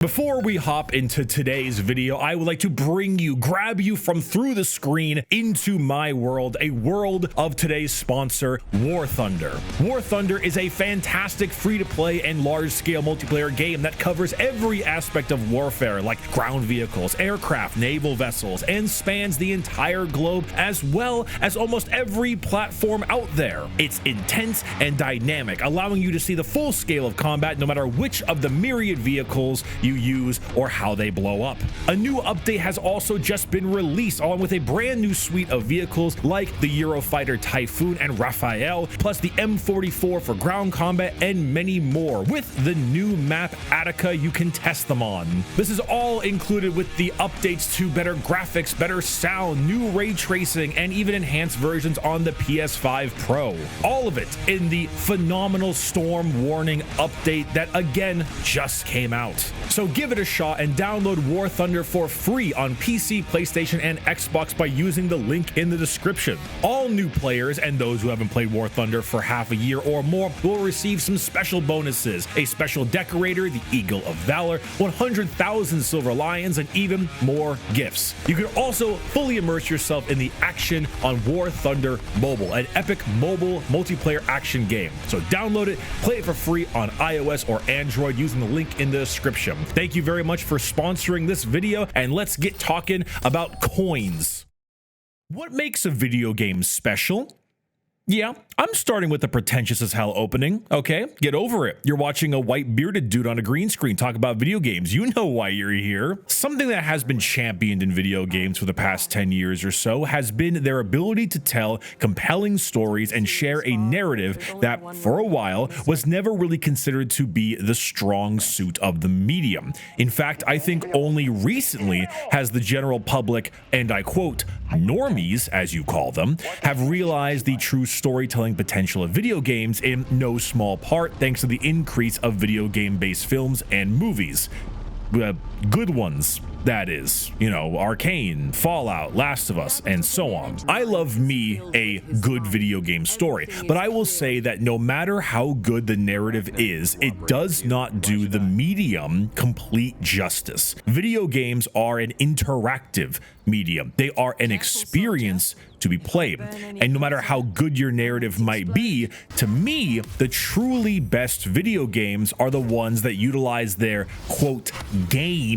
Before we hop into today's video, I would like to grab you from through the screen into my world, a world of today's sponsor, War Thunder. War Thunder is a fantastic free-to-play and large-scale multiplayer game that covers every aspect of warfare, like ground vehicles, aircraft, naval vessels, and spans the entire globe, as well as almost every platform out there. It's intense and dynamic, allowing you to see the full scale of combat no matter which of the myriad vehicles you use or how they blow up. A new update has also just been released, along with a brand new suite of vehicles like the Eurofighter Typhoon and Raphael, plus the M44 for ground combat and many more. With the new map Attica, you can test them on. This is all included with the updates to better graphics, better sound, new ray tracing, and even enhanced versions on the PS5 Pro. All of it in the phenomenal Storm Warning update that again just came out. So give it a shot and download War Thunder for free on PC, PlayStation, and Xbox by using the link in the description. All new players and those who haven't played War Thunder for half a year or more will receive some special bonuses: a special decorator, the Eagle of Valor, 100,000 Silver Lions, and even more gifts. You can also fully immerse yourself in the action on War Thunder Mobile, an epic mobile multiplayer action game. So download it, play it for free on iOS or Android using the link in the description. Thank you very much for sponsoring this video, and let's get talking about coins. What makes a video game special? Yeah, I'm starting with the pretentious as hell opening. Okay, get over it. You're watching a white bearded dude on a green screen talk about video games. You know why you're here. Something that has been championed in video games for the past 10 years or so has been their ability to tell compelling stories and share a narrative that, for a while, was never really considered to be the strong suit of the medium. In fact, I think only recently has the general public, and I quote, normies, as you call them, have realized the true storytelling potential of video games, in no small part thanks to the increase of video game-based films and movies. Good ones, that is. You know, Arcane, Fallout, Last of Us, and so on. I love me a good video game story, but I will say that no matter how good the narrative is, it does not do the medium complete justice. Video games are an interactive medium. They are an experience to be played. And no matter how good your narrative might be, to me, the truly best video games are the ones that utilize their, quote, game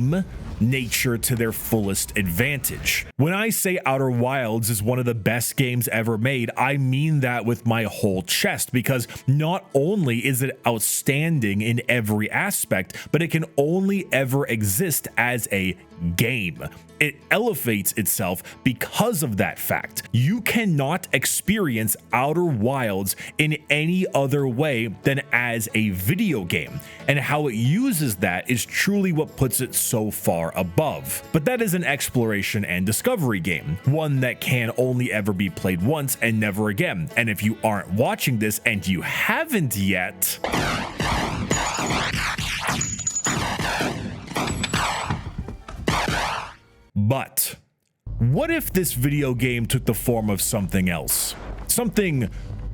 nature to their fullest advantage. When I say Outer Wilds is one of the best games ever made, I mean that with my whole chest, because not only is it outstanding in every aspect, but it can only ever exist as a game. It elevates itself because of that fact. You cannot experience Outer Wilds in any other way than as a video game, and how it uses that is truly what puts it so far above. But that is an exploration and discovery game, one that can only ever be played once and never again. And if you aren't watching this and you haven't yet, but what if this video game took the form of something else? Something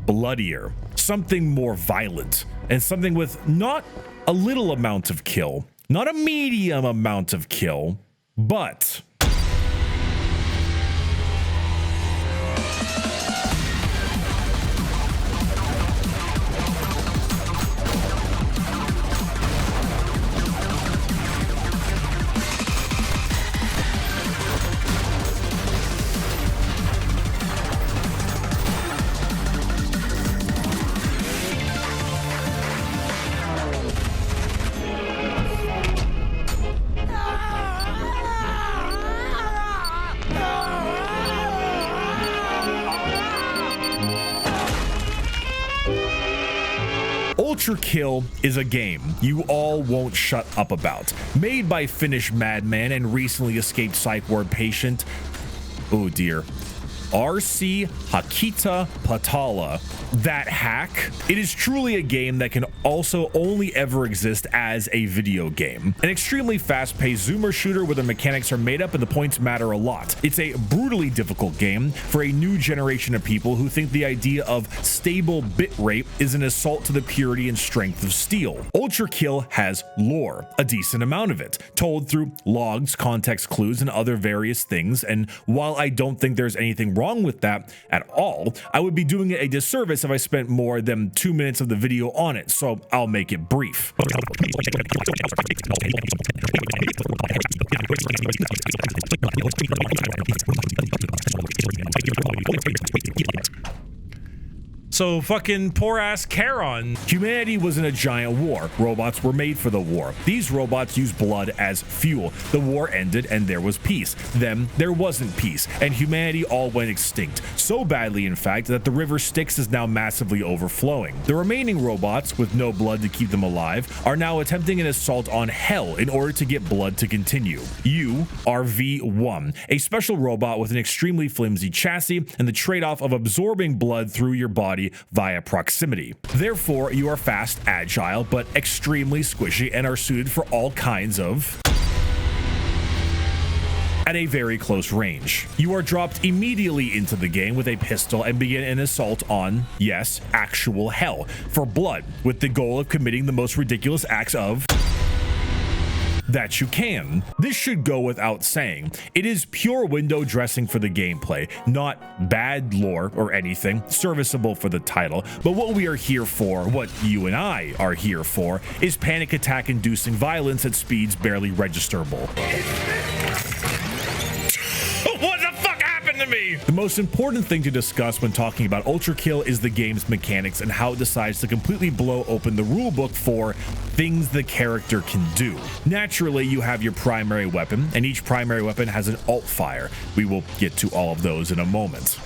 bloodier, something more violent, and something with not a little amount of kill, not a medium amount of kill, but Ultrakill is a game you all won't shut up about. Made by Finnish madman and recently escaped psych ward patient. Oh dear. RC Hakita Patala. That hack, it is truly a game that can also only ever exist as a video game. An extremely fast-paced zoomer shooter where the mechanics are made up and the points matter a lot. It's a brutally difficult game for a new generation of people who think the idea of stable bitrate is an assault to the purity and strength of steel. Ultrakill has lore, a decent amount of it, told through logs, context clues, and other various things, and while I don't think there's anything wrong with that at all, I would be doing it a disservice if I spent more than 2 minutes of the video on it, so I'll make it brief. So fucking poor ass Charon. Humanity was in a giant war. Robots were made for the war. These robots used blood as fuel. The war ended and there was peace. Then there wasn't peace and humanity all went extinct. So badly, in fact, that the river Styx is now massively overflowing. The remaining robots, with no blood to keep them alive, are now attempting an assault on Hell in order to get blood to continue. You are V1, a special robot with an extremely flimsy chassis and the trade-off of absorbing blood through your body via proximity. Therefore, you are fast, agile, but extremely squishy and are suited for all kinds of at a very close range. You are dropped immediately into the game with a pistol and begin an assault on, yes, actual hell for blood, with the goal of committing the most ridiculous acts of that you can. This should go without saying. It is pure window dressing for the gameplay, not bad lore or anything, serviceable for the title, but what we are here for, what you and I are here for, is panic attack inducing violence at speeds barely registerable. What the fuck happened to me? The most important thing to discuss when talking about Ultrakill is the game's mechanics and how it decides to completely blow open the rulebook for things the character can do. Naturally, you have your primary weapon, and each primary weapon has an alt fire. We will get to all of those in a moment.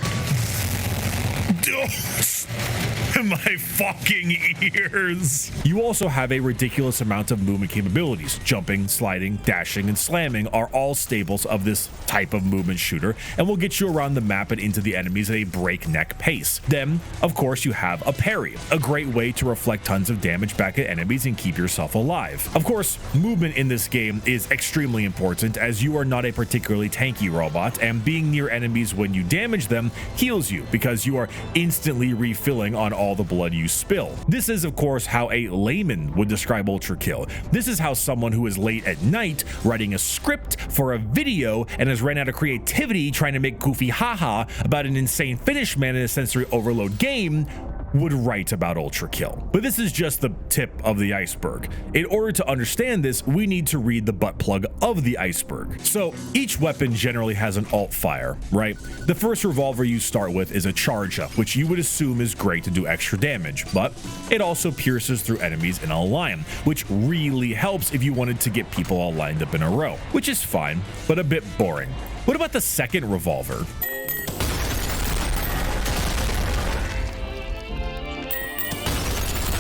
My fucking ears. You also have a ridiculous amount of movement capabilities. Jumping, sliding, dashing, and slamming are all staples of this type of movement shooter and will get you around the map and into the enemies at a breakneck pace. Then, of course, you have a parry, a great way to reflect tons of damage back at enemies and keep yourself alive. Of course, movement in this game is extremely important as you are not a particularly tanky robot, and being near enemies when you damage them heals you because you are instantly refilling on all the blood you spill. This is, of course, how a layman would describe Ultrakill. This is how someone who is late at night writing a script for a video and has ran out of creativity trying to make goofy haha about an insane finish man in a sensory overload game would write about Ultrakill. But this is just the tip of the iceberg. In order to understand this, we need to read the butt plug of the iceberg. So each weapon generally has an alt fire, right? The first revolver you start with is a charge up, which you would assume is great to do extra damage, but it also pierces through enemies in a line, which really helps if you wanted to get people all lined up in a row, which is fine, but a bit boring. What about the second revolver?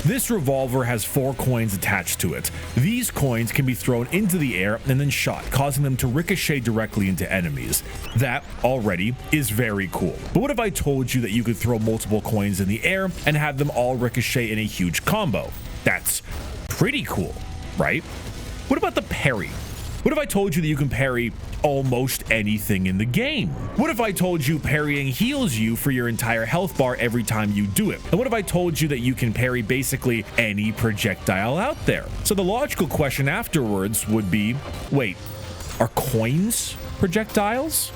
This revolver has 4 coins attached to it. These coins can be thrown into the air and then shot, causing them to ricochet directly into enemies. That already is very cool. But what if I told you that you could throw multiple coins in the air and have them all ricochet in a huge combo? That's pretty cool, right? What about the parry? What if I told you that you can parry almost anything in the game? What if I told you parrying heals you for your entire health bar every time you do it? And what if I told you that you can parry basically any projectile out there? So the logical question afterwards would be, wait, are coins projectiles?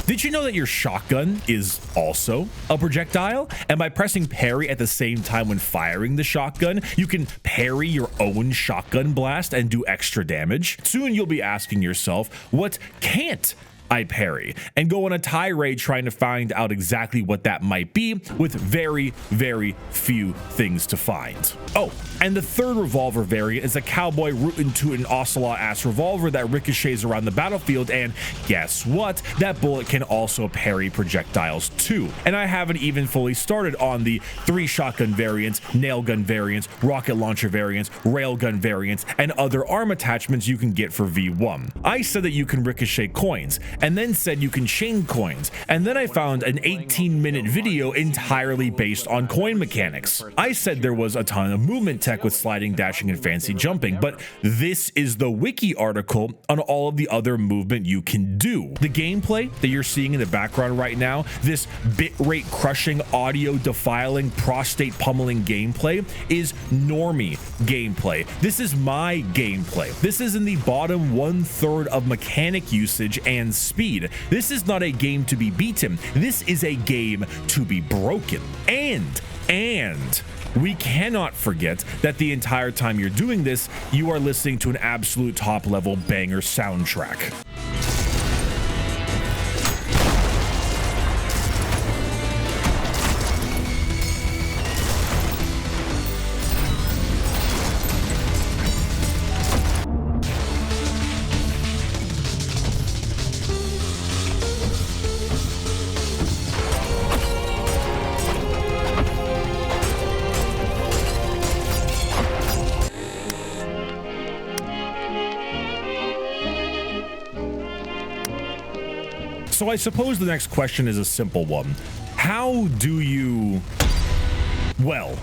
Did you know that your shotgun is also a projectile? And by pressing parry at the same time when firing the shotgun, you can parry your own shotgun blast and do extra damage? Soon you'll be asking yourself, what can't I parry? And go on a tirade trying to find out exactly what that might be, with very, very few things to find. Oh, and the third revolver variant is a cowboy rootin' tootin' ocelot ass revolver that ricochets around the battlefield, and guess what? That bullet can also parry projectiles too. And I haven't even fully started on the 3 shotgun variants, nail gun variants, rocket launcher variants, railgun variants, and other arm attachments you can get for V1. I said that you can ricochet coins. and then said you can chain coins, and then I found an 18-minute video entirely based on coin mechanics. I said there was a ton of movement tech with sliding, dashing, and fancy jumping, but this is the wiki article on all of the other movement you can do. The gameplay that you're seeing in the background right now, this bitrate crushing, audio defiling, prostate pummeling gameplay is normie gameplay. This is my gameplay. This is in the bottom 1/3 of mechanic usage and speed. This is not a game to be beaten. This is a game to be broken. And we cannot forget that the entire time you're doing this, you are listening to an absolute top level banger soundtrack. So I suppose the next question is a simple one. How do you, well,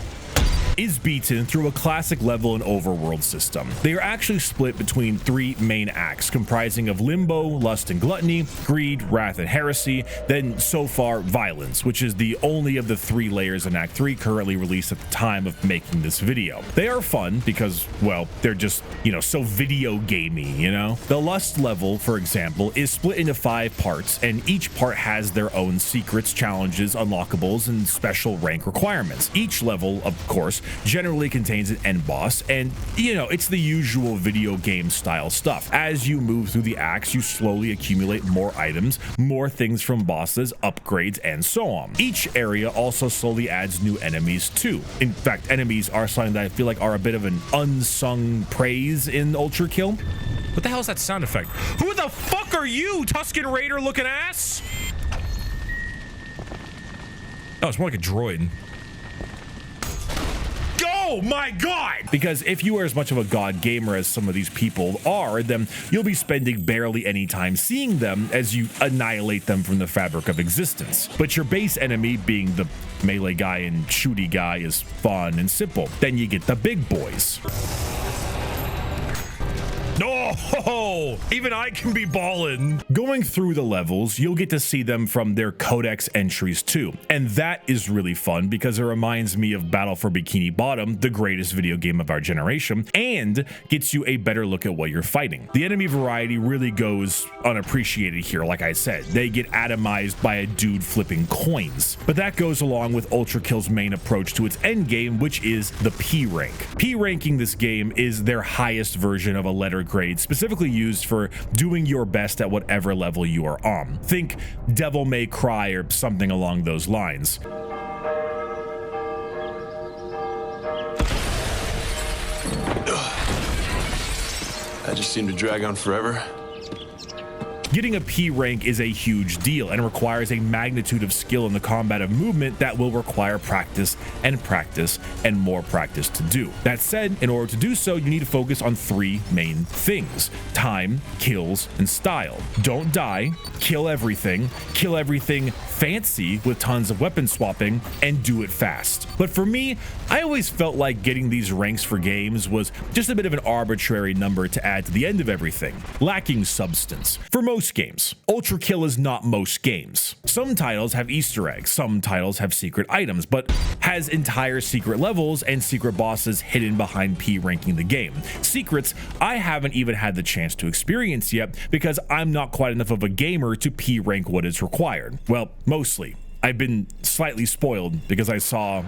is beaten through a classic level and overworld system? They are actually split between 3 main acts comprising of limbo, lust and gluttony, greed, wrath and heresy, then so far violence, which is the only of the 3 layers in Act 3 currently released at the time of making this video. They are fun because, well, they're just, so video gamey, The lust level, for example, is split into 5 parts, and each part has their own secrets, challenges, unlockables, and special rank requirements. Each level, of course, generally contains an end boss, and it's the usual video game style stuff. As you move through the acts, you slowly accumulate more items, more things from bosses, upgrades, and so on. Each area also slowly adds new enemies too. In fact, enemies are something that I feel like are a bit of an unsung praise in Ultrakill. What the hell is that sound effect? Who the fuck are you, Tusken Raider looking ass? Oh, it's more like a droid. Oh my god! Because if you are as much of a god gamer as some of these people are, then you'll be spending barely any time seeing them as you annihilate them from the fabric of existence. But your base enemy, being the melee guy and shooty guy, is fun and simple. Then you get the big boys. Oh, even I can be ballin'. Going through the levels, you'll get to see them from their codex entries too. And that is really fun because it reminds me of Battle for Bikini Bottom, the greatest video game of our generation, and gets you a better look at what you're fighting. The enemy variety really goes unappreciated here, like I said. They get atomized by a dude flipping coins. But that goes along with Ultrakill's main approach to its end game, which is the P rank. P ranking this game is their highest version of a letter grade, specifically used for doing your best at whatever level you are on. Think Devil May Cry or something along those lines. That just seemed to drag on forever. Getting a P rank is a huge deal and requires a magnitude of skill in the combat of movement that will require practice and more practice to do. That said, in order to do so, you need to focus on 3 main things: time, kills, and style. Don't die, kill everything fancy with tons of weapon swapping, and do it fast. But for me, I always felt like getting these ranks for games was just a bit of an arbitrary number to add to the end of everything, lacking substance. For most games, Ultrakill is not most games. Some titles have Easter eggs, some titles have secret items, but has entire secret levels and secret bosses hidden behind P ranking the game. Secrets I haven't even had the chance to experience yet because I'm not quite enough of a gamer to P rank what is required. Well, mostly. I've been slightly spoiled because I saw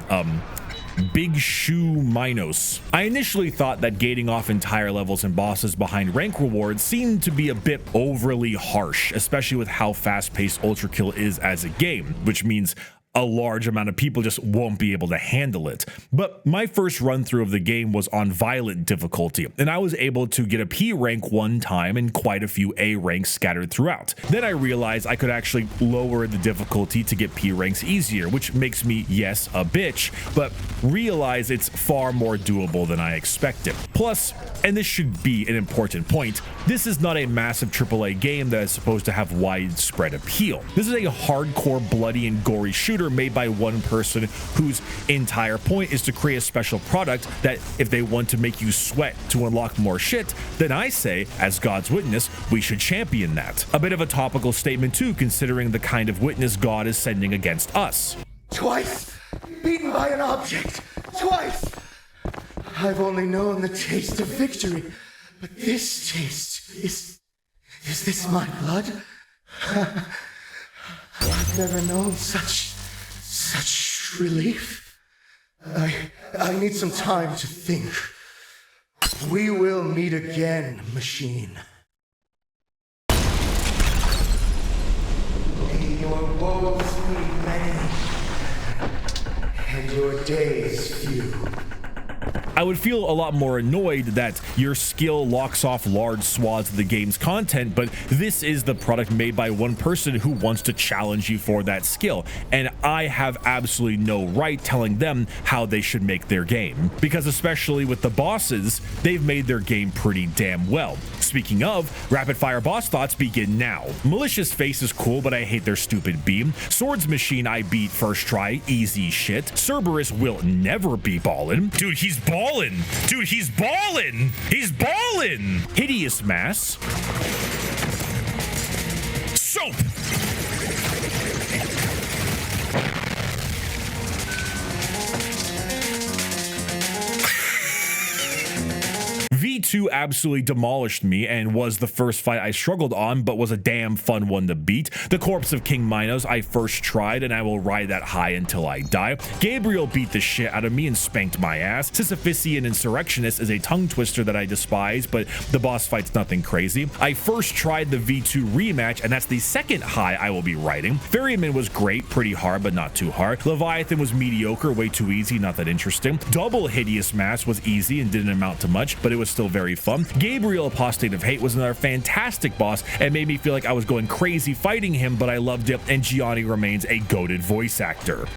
Big Shoe Minos. I initially thought that gating off entire levels and bosses behind rank rewards seemed to be a bit overly harsh, especially with how fast-paced Ultrakill is as a game, which means a large amount of people just won't be able to handle it. But my first run through of the game was on violent difficulty, and I was able to get a P rank one time and quite a few A ranks scattered throughout. Then I realized I could actually lower the difficulty to get P ranks easier, which makes me, yes, a bitch, but realize it's far more doable than I expected. Plus, and this should be an important point, this is not a massive AAA game that is supposed to have widespread appeal. This is a hardcore, bloody, and gory shooter made by one person whose entire point is to create a special product that if they want to make you sweat to unlock more shit, then I say, as God's witness, we should champion that. A bit of a topical statement too, considering the kind of witness God is sending against us. Twice beaten by an object. Twice. I've only known the taste of victory, but this taste is this my blood? I've never known such relief. I need some time to think. We will meet again, machine. May your woes be many, and your days few. I would feel a lot more annoyed that your skill locks off large swaths of the game's content, but this is the product made by one person who wants to challenge you for that skill, and I have absolutely no right telling them how they should make their game, because especially with the bosses, they've made their game pretty damn well. Speaking of, rapid fire boss thoughts begin now. Malicious Face is cool, but I hate their stupid beam. Swords Machine I beat first try, easy shit. Cerberus will never be ballin'. Dude, he's ballin'. Dude, he's ballin'. He's ballin'. Hideous Mass. Soap. V2 absolutely demolished me and was the first fight I struggled on, but was a damn fun one to beat. The Corpse of King Minos I first tried, and I will ride that high until I die. Gabriel beat the shit out of me and spanked my ass. Sisyphusian Insurrectionist is a tongue twister that I despise, but the boss fight's nothing crazy. I first tried the V2 rematch, and that's the second high I will be riding. Ferryman was great, pretty hard, but not too hard. Leviathan was mediocre, way too easy, not that interesting. Double Hideous Mass was easy and didn't amount to much, but it was still very fun. Gabriel, Apostate of Hate, was another fantastic boss and made me feel like I was going crazy fighting him, but I loved it, and Gianni remains a goated voice actor.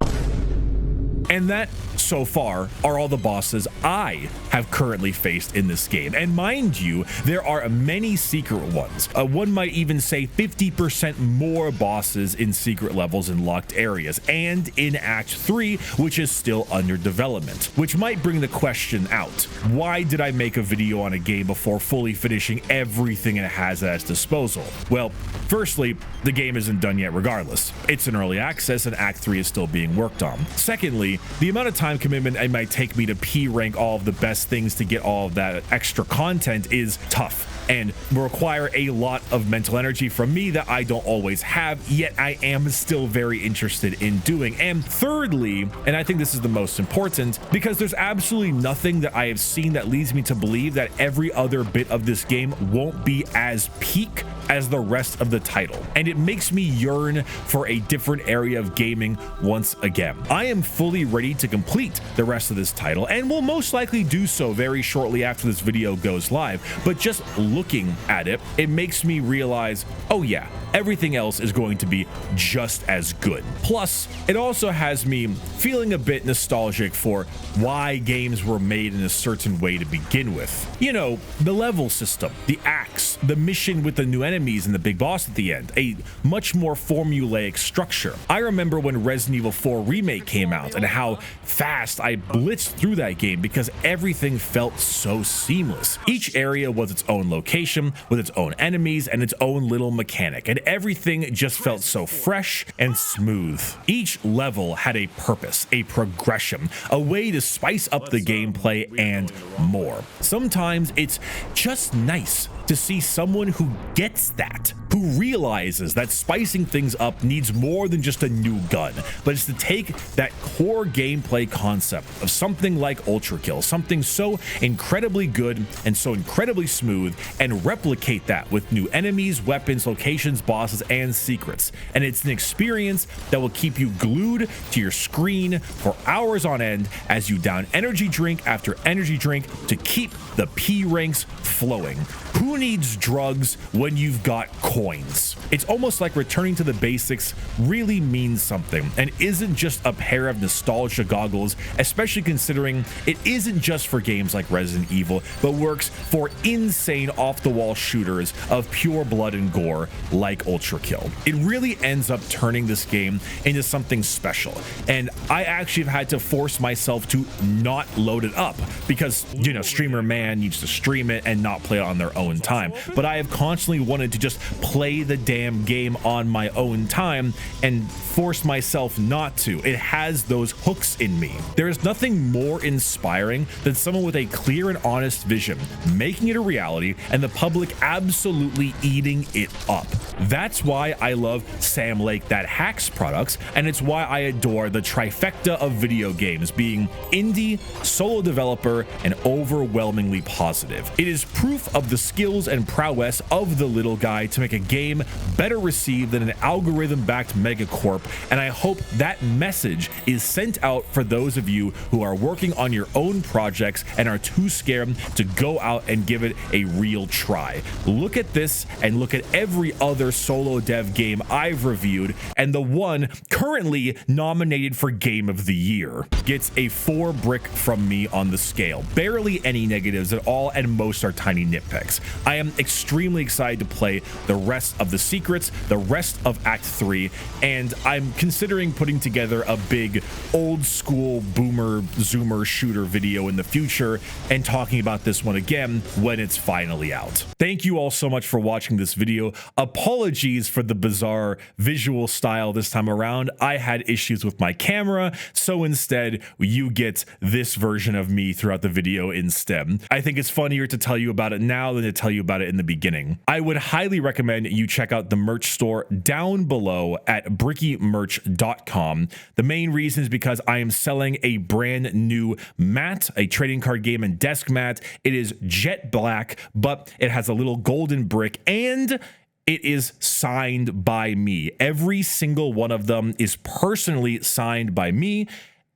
And that, so far, are all the bosses I have currently faced in this game. And mind you, there are many secret ones. One might even say 50% more bosses in secret levels in locked areas, and in Act 3, which is still under development. Which might bring the question out, why did I make a video on a game before fully finishing everything it has at its disposal? Well, firstly, the game isn't done yet regardless. It's in early access and Act 3 is still being worked on. Secondly, the amount of time commitment it might take me to P rank all of the best things to get all of that extra content is tough and will require a lot of mental energy from me that I don't always have, yet I am still very interested in doing. And thirdly, and I think this is the most important, because there's absolutely nothing that I have seen that leads me to believe that every other bit of this game won't be as peak as the rest of the title, and it makes me yearn for a different area of gaming once again. I am fully ready to complete the rest of this title, and will most likely do so very shortly after this video goes live, but just looking at it, it makes me realize, oh yeah, everything else is going to be just as good. Plus, it also has me feeling a bit nostalgic for why games were made in a certain way to begin with. You know, the level system, the axe, the mission with the new enemies and the big boss at the end, a much more formulaic structure. I remember when Resident Evil 4 Remake came out and how fast I blitzed through that game because everything felt so seamless. Each area was its own location with its own enemies and its own little mechanic, and everything just felt so fresh and smooth. Each level had a purpose, a progression, a way to spice up the gameplay and more. Sometimes it's just nice to see someone who gets gets that, who realizes that spicing things up needs more than just a new gun, but it's to take that core gameplay concept of something like Ultrakill, something so incredibly good and so incredibly smooth, and replicate that with new enemies, weapons, locations, bosses, and secrets. And it's an experience that will keep you glued to your screen for hours on end as you down energy drink after energy drink to keep the P ranks flowing. Who needs drugs when you've got coins? It's almost like returning to the basics really means something and isn't just a pair of nostalgia goggles, especially considering it isn't just for games like Resident Evil, but works for insane off-the-wall shooters of pure blood and gore like Ultrakill. It really ends up turning this game into something special, and I actually have had to force myself to not load it up because, you know, streamer man needs to stream it and not play it on their own time. But I have constantly wanted to just play the damn game on my own time and force myself not to. It has those hooks in me. There is nothing more inspiring than someone with a clear and honest vision, making it a reality, and the public absolutely eating it up. That's why I love Sam Lake That Hacks products, and it's why I adore the trifecta of video games being indie, solo developer, and overwhelmingly positive. It is proof of the skills and prowess of the little guy to make a game better received than an algorithm-backed megacorp, and I hope that message is sent out for those of you who are working on your own projects and are too scared to go out and give it a real try. Look at this and look at every other solo dev game I've reviewed, and the one currently nominated for Game of the Year gets a 4 brick from me on the scale. Barely any negatives at all, and most are tiny nitpicks. I am extremely excited to play the rest of the secrets, the rest of Act 3, and I'm considering putting together a big old school boomer zoomer shooter video in the future and talking about this one again when it's finally out. Thank you all so much for watching this video. Apologies for the bizarre visual style this time around. I had issues with my camera, so instead you get this version of me throughout the video instead. I think it's funnier to tell you about it now than to tell you about it in the beginning. I would highly recommend you check out the merch store down below at brickymerch.com. The main reason is because I am selling a brand new mat, a trading card game and desk mat. It is jet black, but it has a little golden brick, and it is signed by me. Every single one of them is personally signed by me,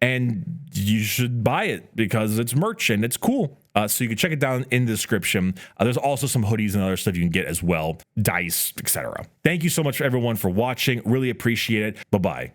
and you should buy it because it's merch and it's cool. So you can check it down in the description. There's also some hoodies and other stuff you can get as well, dice, etc. Thank you so much for everyone for watching. Really appreciate it. Bye-bye.